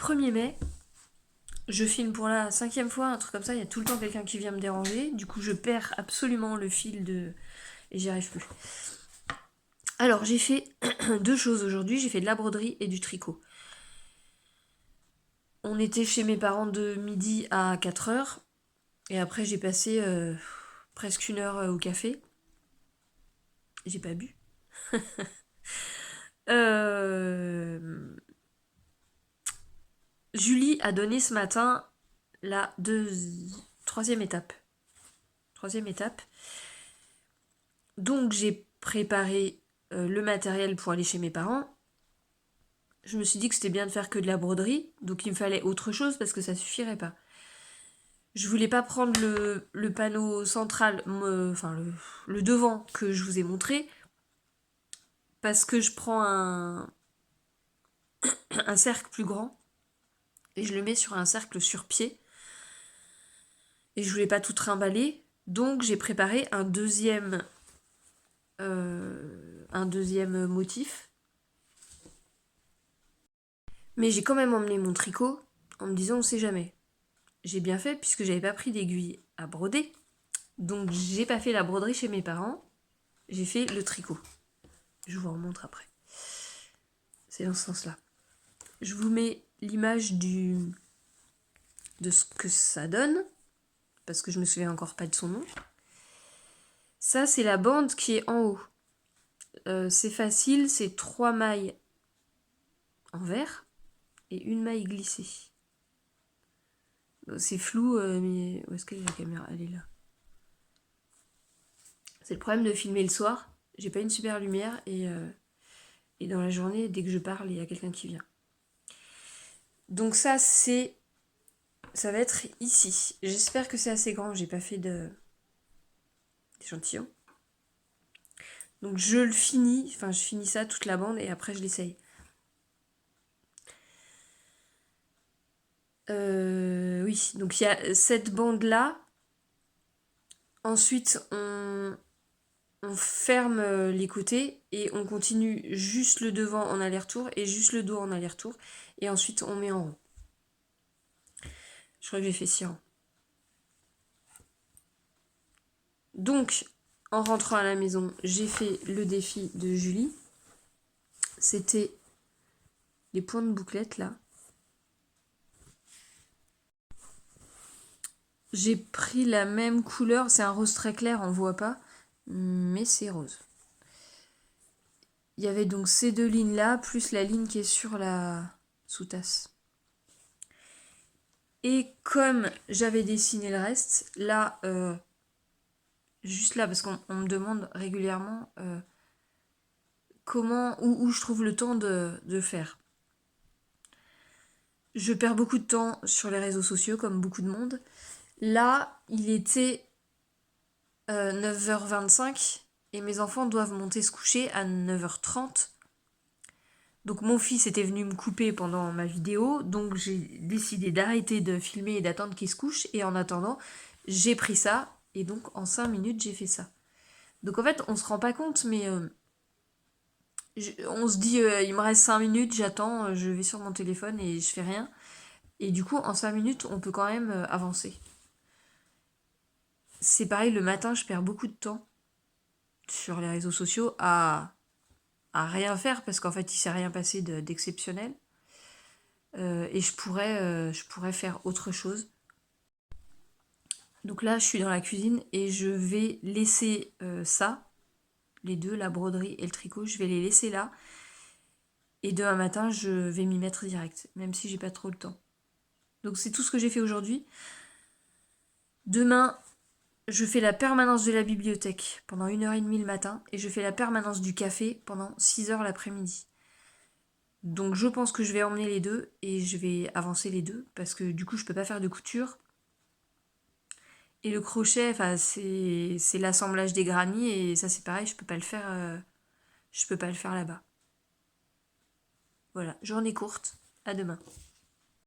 1er mai. Je filme pour la 5e fois, un truc comme ça, il y a tout le temps quelqu'un qui vient me déranger. Du coup, je perds absolument le fil de... et j'y arrive plus. Alors, j'ai fait 2 choses aujourd'hui. J'ai fait de la broderie et du tricot. On était chez mes parents de midi à 4h. Et après, j'ai passé presque 1 heure au café. J'ai pas bu. Julie a donné ce matin la 3e étape. 3e étape. Donc j'ai préparé le matériel pour aller chez mes parents. Je me suis dit que c'était bien de faire que de la broderie, donc il me fallait autre chose parce que ça suffirait pas. Je voulais pas prendre le panneau central, enfin le devant que je vous ai montré, parce que je prends un cercle plus grand et je le mets sur un cercle sur pied. Et je voulais pas tout trimballer, donc j'ai préparé un deuxième motif. Mais j'ai quand même emmené mon tricot en me disant on sait jamais. J'ai bien fait puisque j'avais pas pris d'aiguille à broder. Donc j'ai pas fait la broderie chez mes parents, j'ai fait le tricot. Je vous remontre après. C'est dans ce sens-là. Je vous mets l'image de ce que ça donne, parce que je me souviens encore pas de son nom. Ça, c'est la bande qui est en haut. C'est facile, c'est 3 mailles en vert et une maille glissée. C'est flou, mais où est-ce qu'elle est la caméra? Elle est là. C'est le problème de filmer le soir. J'ai pas une super lumière et dans la journée, dès que je parle, il y a quelqu'un qui vient. Donc ça va être ici. J'espère que c'est assez grand. J'ai pas fait d'échantillon. Donc je le finis. Enfin, je finis ça, toute la bande, et après je l'essaye. Oui, donc il y a cette bande-là. Ensuite, on ferme les côtés et on continue juste le devant en aller-retour et juste le dos en aller-retour. Et ensuite, on met en rond. Je crois que j'ai fait 6 rangs. Donc, en rentrant à la maison, j'ai fait le défi de Julie. C'était les points de bouclette, là. J'ai pris la même couleur. C'est un rose très clair, on ne voit pas. Mais c'est rose. Il y avait donc ces 2 lignes-là, plus la ligne qui est sur la sous-tasse. Et comme j'avais dessiné le reste, là, juste là, parce qu'on me demande régulièrement où je trouve le temps de faire. Je perds beaucoup de temps sur les réseaux sociaux, comme beaucoup de monde. Là, il était 9h25 et mes enfants doivent monter se coucher à 9h30. Donc mon fils était venu me couper pendant ma vidéo, donc j'ai décidé d'arrêter de filmer et d'attendre qu'il se couche. Et en attendant, j'ai pris ça, et donc en 5 minutes, j'ai fait ça. Donc en fait, on se rend pas compte, mais on se dit, il me reste 5 minutes, j'attends, je vais sur mon téléphone et je fais rien. Et du coup, en 5 minutes, on peut quand même avancer. C'est pareil, le matin, je perds beaucoup de temps sur les réseaux sociaux à rien faire, parce qu'en fait, il s'est rien passé d'exceptionnel. Et je pourrais faire autre chose. Donc là, je suis dans la cuisine et je vais laisser ça, les deux, la broderie et le tricot, je vais les laisser là. Et demain matin, je vais m'y mettre direct, même si j'ai pas trop le temps. Donc c'est tout ce que j'ai fait aujourd'hui. Demain, je fais la permanence de la bibliothèque pendant 1h30 le matin et je fais la permanence du café pendant 6h l'après-midi. Donc je pense que je vais emmener les deux et je vais avancer les deux parce que du coup je peux pas faire de couture. Et le crochet, enfin c'est l'assemblage des granits et ça c'est pareil, je peux pas le faire là-bas. Voilà, journée courte, à demain.